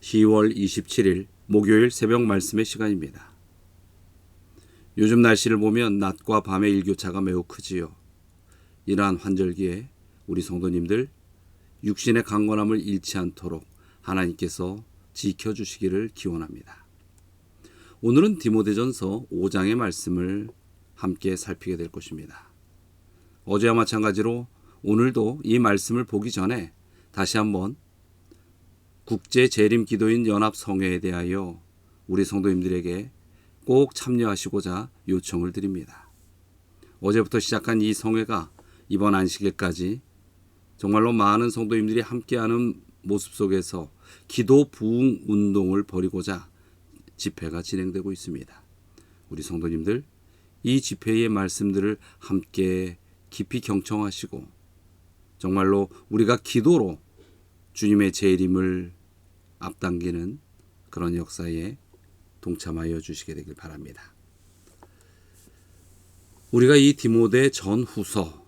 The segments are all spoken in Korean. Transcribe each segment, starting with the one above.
10월 27일 목요일 새벽 말씀의 시간입니다. 요즘 날씨를 보면 낮과 밤의 일교차가 매우 크지요. 이러한 환절기에 우리 성도님들 육신의 강건함을 잃지 않도록 하나님께서 지켜주시기를 기원합니다. 오늘은 디모데전서 5장의 말씀을 함께 살피게 될 것입니다. 어제와 마찬가지로 오늘도 이 말씀을 보기 전에 다시 한번 국제재림기도인 연합성회에 대하여 우리 성도님들에게 꼭 참여하시고자 요청을 드립니다. 어제부터 시작한 이 성회가 이번 안식일까지 정말로 많은 성도님들이 함께하는 모습 속에서 기도 부흥 운동을 벌이고자 집회가 진행되고 있습니다. 우리 성도님들 이 집회의 말씀들을 함께 깊이 경청하시고 정말로 우리가 기도로 주님의 재림을 앞당기는 그런 역사에 동참하여 주시게 되길 바랍니다. 우리가 이 디모데 전후서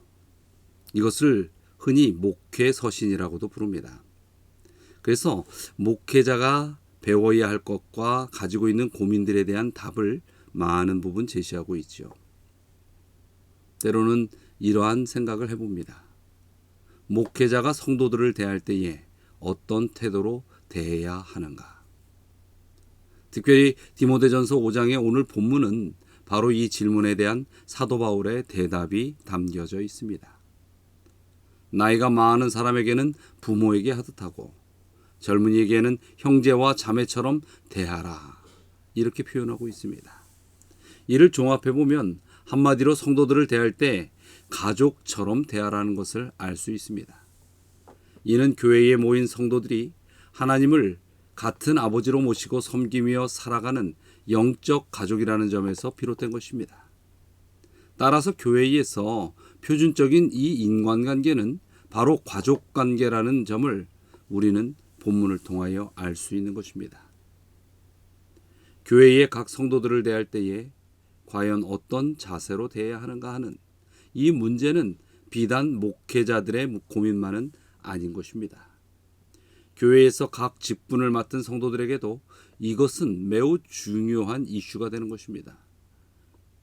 이것을 흔히 목회서신이라고도 부릅니다. 그래서 목회자가 배워야 할 것과 가지고 있는 고민들에 대한 답을 많은 부분 제시하고 있죠. 때로는 이러한 생각을 해봅니다. 목회자가 성도들을 대할 때에 어떤 태도로 대해야 하는가? 특별히 디모데전서 5장의 오늘 본문은 바로 이 질문에 대한 사도 바울의 대답이 담겨져 있습니다. 나이가 많은 사람에게는 부모에게 하듯하고 젊은이에게는 형제와 자매처럼 대하라 이렇게 표현하고 있습니다. 이를 종합해보면 한마디로 성도들을 대할 때 가족처럼 대하라는 것을 알 수 있습니다. 이는 교회에 모인 성도들이 하나님을 같은 아버지로 모시고 섬기며 살아가는 영적 가족이라는 점에서 비롯된 것입니다. 따라서 교회에서 표준적인 이 인간관계는 바로 가족관계라는 점을 우리는 본문을 통하여 알 수 있는 것입니다. 교회의 각 성도들을 대할 때에 과연 어떤 자세로 대해야 하는가 하는 이 문제는 비단 목회자들의 고민만은 아닌 것입니다. 교회에서 각 직분을 맡은 성도들에게도 이것은 매우 중요한 이슈가 되는 것입니다.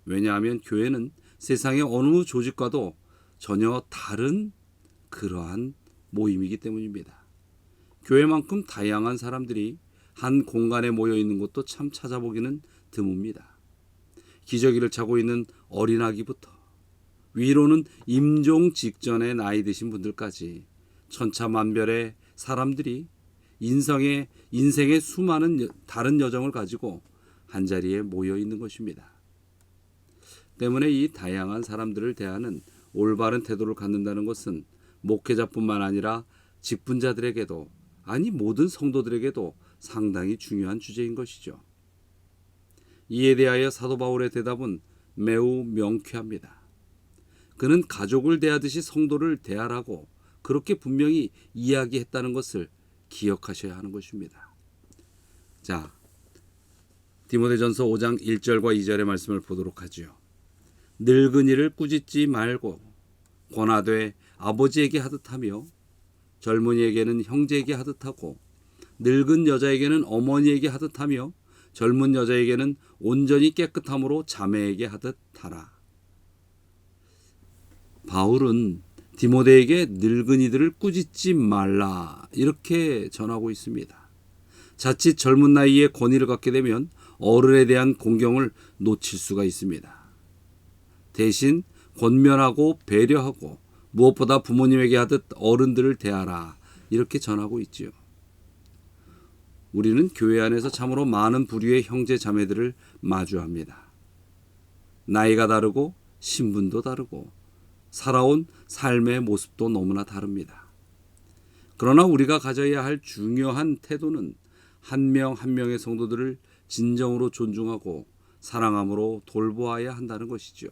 왜냐하면 교회는 세상의 어느 조직과도 전혀 다른 그러한 모임이기 때문입니다. 교회만큼 다양한 사람들이 한 공간에 모여 있는 것도 참 찾아보기는 드뭅니다. 기저귀를 차고 있는 어린아기부터 위로는 임종 직전에 나이 드신 분들까지 천차만별의 사람들이 인생의 수많은 다른 여정을 가지고 한자리에 모여 있는 것입니다. 때문에 이 다양한 사람들을 대하는 올바른 태도를 갖는다는 것은 목회자뿐만 아니라 직분자들에게도 아니 모든 성도들에게도 상당히 중요한 주제인 것이죠. 이에 대하여 사도 바울의 대답은 매우 명쾌합니다. 그는 가족을 대하듯이 성도를 대하라고 그렇게 분명히 이야기했다는 것을 기억하셔야 하는 것입니다. 자, 디모데전서 5장 1절과 2절의 말씀을 보도록 하지요. 늙은이를 꾸짖지 말고 권하되 아버지에게 하듯하며 젊은이에게는 형제에게 하듯하고 늙은 여자에게는 어머니에게 하듯하며 젊은 여자에게는 온전히 깨끗함으로 자매에게 하듯하라. 바울은 디모데에게 늙은이들을 꾸짖지 말라 이렇게 전하고 있습니다. 자칫 젊은 나이에 권위를 갖게 되면 어른에 대한 공경을 놓칠 수가 있습니다. 대신 권면하고 배려하고 무엇보다 부모님에게 하듯 어른들을 대하라 이렇게 전하고 있지요. 우리는 교회 안에서 참으로 많은 부류의 형제 자매들을 마주합니다. 나이가 다르고 신분도 다르고 살아온 삶의 모습도 너무나 다릅니다. 그러나 우리가 가져야 할 중요한 태도는 한 명 한 명의 성도들을 진정으로 존중하고 사랑함으로 돌보아야 한다는 것이죠.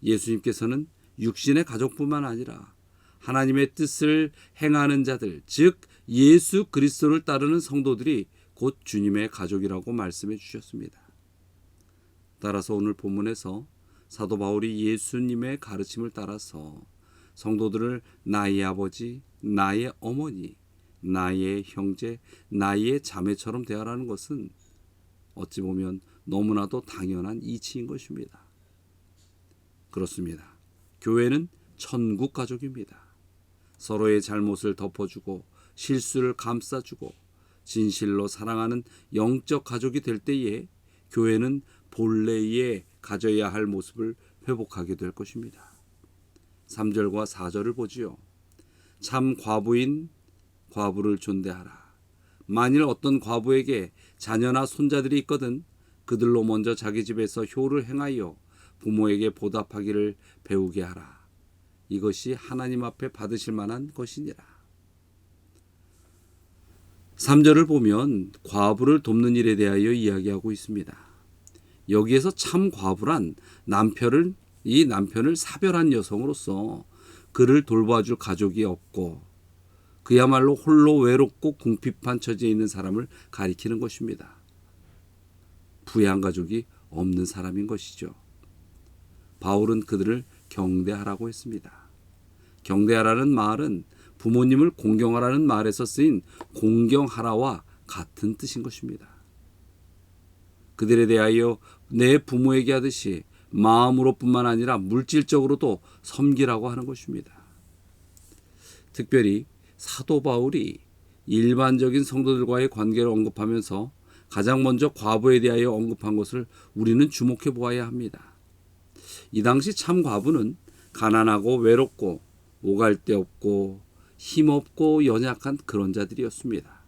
예수님께서는 육신의 가족뿐만 아니라 하나님의 뜻을 행하는 자들, 즉 예수 그리스도를 따르는 성도들이 곧 주님의 가족이라고 말씀해 주셨습니다. 따라서 오늘 본문에서 사도 바울이 예수님의 가르침을 따라서 성도들을 나의 아버지, 나의 어머니, 나의 형제, 나의 자매처럼 대하라는 것은 어찌 보면 너무나도 당연한 이치인 것입니다. 그렇습니다. 교회는 천국 가족입니다. 서로의 잘못을 덮어주고 실수를 감싸주고 진실로 사랑하는 영적 가족이 될 때에 교회는 본래의 가져야 할 모습을 회복하게 될 것입니다. 3절과 4절을 보지요. 참 과부인 과부를 존대하라. 만일 어떤 과부에게 자녀나 손자들이 있거든 그들로 먼저 자기 집에서 효를 행하여 부모에게 보답하기를 배우게 하라. 이것이 하나님 앞에 받으실 만한 것이니라. 3절을 보면 과부를 돕는 일에 대하여 이야기하고 있습니다. 여기에서 참 과부란 이 남편을 사별한 여성으로서 그를 돌봐줄 가족이 없고 그야말로 홀로 외롭고 궁핍한 처지에 있는 사람을 가리키는 것입니다. 부양 가족이 없는 사람인 것이죠. 바울은 그들을 경대하라고 했습니다. 경대하라는 말은 부모님을 공경하라는 말에서 쓰인 공경하라와 같은 뜻인 것입니다. 그들에 대하여 내 부모에게 하듯이 마음으로뿐만 아니라 물질적으로도 섬기라고 하는 것입니다. 특별히 사도 바울이 일반적인 성도들과의 관계를 언급하면서 가장 먼저 과부에 대하여 언급한 것을 우리는 주목해 보아야 합니다. 이 당시 참 과부는 가난하고 외롭고 오갈 데 없고 힘없고 연약한 그런 자들이었습니다.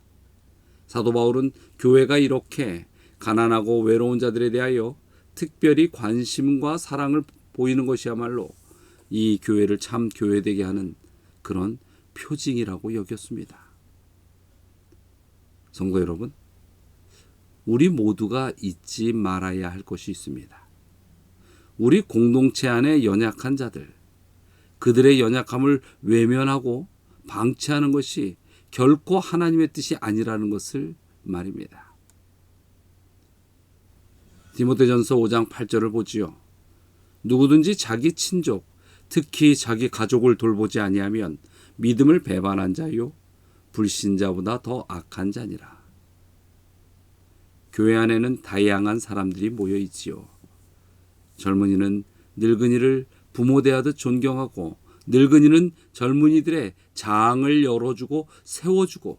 사도 바울은 교회가 이렇게 가난하고 외로운 자들에 대하여 특별히 관심과 사랑을 보이는 것이야말로 이 교회를 참 교회되게 하는 그런 표징이라고 여겼습니다. 성도 여러분, 우리 모두가 잊지 말아야 할 것이 있습니다. 우리 공동체 안에 연약한 자들, 그들의 연약함을 외면하고 방치하는 것이 결코 하나님의 뜻이 아니라는 것을 말입니다. 디모데전서 5장 8절을 보지요. 누구든지 자기 친족, 특히 자기 가족을 돌보지 아니하면 믿음을 배반한 자요 불신자보다 더 악한 자니라. 교회 안에는 다양한 사람들이 모여 있지요. 젊은이는 늙은이를 부모 대하듯 존경하고 늙은이는 젊은이들의 장을 열어주고 세워주고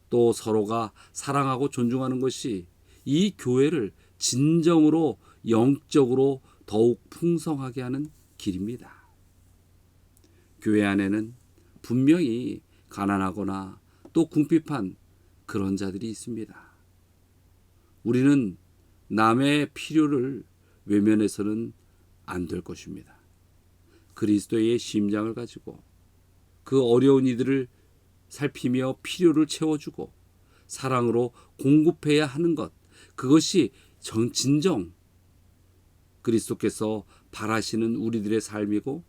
또 서로가 사랑하고 존중하는 것이 이 교회를 진정으로 영적으로 더욱 풍성하게 하는 길입니다. 교회 안에는 분명히 가난하거나 또 궁핍한 그런 자들이 있습니다. 우리는 남의 필요를 외면해서는 안 될 것입니다. 그리스도의 심장을 가지고 그 어려운 이들을 살피며 필요를 채워주고 사랑으로 공급해야 하는 것, 그것이 진정 그리스도께서 바라시는 우리들의 삶이고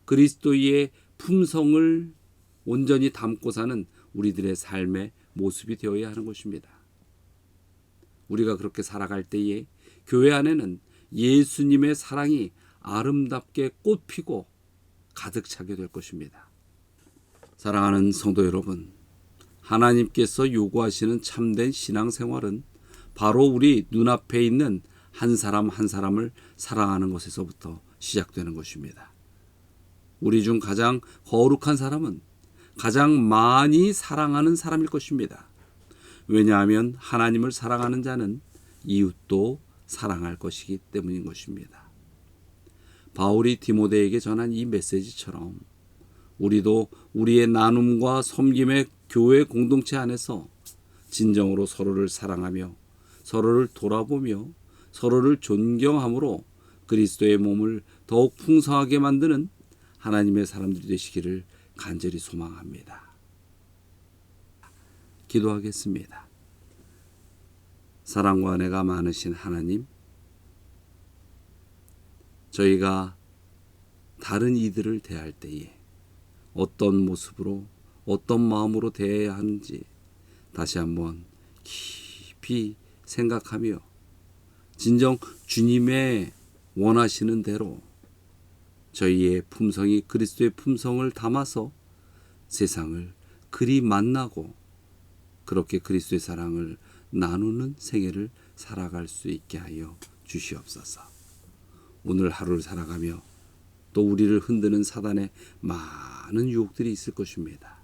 그리스도의 품성을 온전히 담고 사는 우리들의 삶의 모습이 되어야 하는 것입니다. 우리가 그렇게 살아갈 때에 교회 안에는 예수님의 사랑이 아름답게 꽃피고 가득 차게 될 것입니다. 사랑하는 성도 여러분, 하나님께서 요구하시는 참된 신앙생활은 바로 우리 눈앞에 있는 한 사람 한 사람을 사랑하는 것에서부터 시작되는 것입니다. 우리 중 가장 거룩한 사람은 가장 많이 사랑하는 사람일 것입니다. 왜냐하면 하나님을 사랑하는 자는 이웃도 사랑할 것이기 때문인 것입니다. 바울이 디모데에게 전한 이 메시지처럼 우리도 우리의 나눔과 섬김의 교회 공동체 안에서 진정으로 서로를 사랑하며 서로를 돌아보며 서로를 존경함으로 그리스도의 몸을 더욱 풍성하게 만드는 하나님의 사람들이 되시기를 간절히 소망합니다. 기도하겠습니다. 사랑과 은혜가 많으신 하나님, 저희가 다른 이들을 대할 때에 어떤 모습으로 어떤 마음으로 대해야 하는지 다시 한번 깊이 생각하며 진정 주님의 원하시는 대로 저희의 품성이 그리스도의 품성을 담아서 세상을 그리 만나고 그렇게 그리스도의 사랑을 나누는 생애를 살아갈 수 있게 하여 주시옵소서. 오늘 하루를 살아가며 또 우리를 흔드는 사단의 많은 유혹들이 있을 것입니다.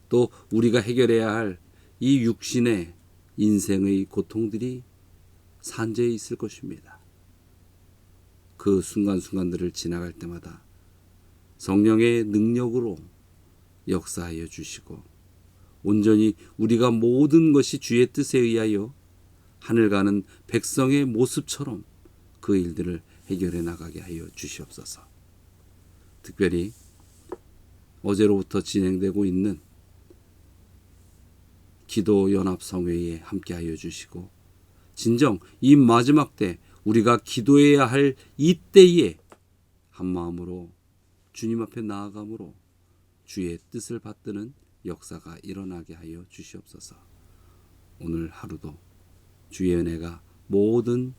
또 우리가 해결해야 할 이 육신의 인생의 고통들이 산재해 있을 것입니다. 그 순간순간들을 지나갈 때마다 성령의 능력으로 역사하여 주시고 온전히 우리가 모든 것이 주의 뜻에 의하여 하늘 가는 백성의 모습처럼 그 일들을 해결해 나가게 하여 주시옵소서. 특별히 어제로부터 진행되고 있는 기도 연합 성회에 함께하여 주시고 진정 이 마지막 때 우리가 기도해야 할 이때에 한마음으로 주님 앞에 나아감으로 주의 뜻을 받드는 역사가 일어나게 하여 주시옵소서. 오늘 하루도 주의 은혜가 모든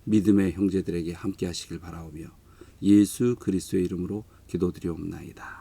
믿음의 형제들에게 함께 하시길 바라오며 예수 그리스도의 이름으로 기도드리옵나이다.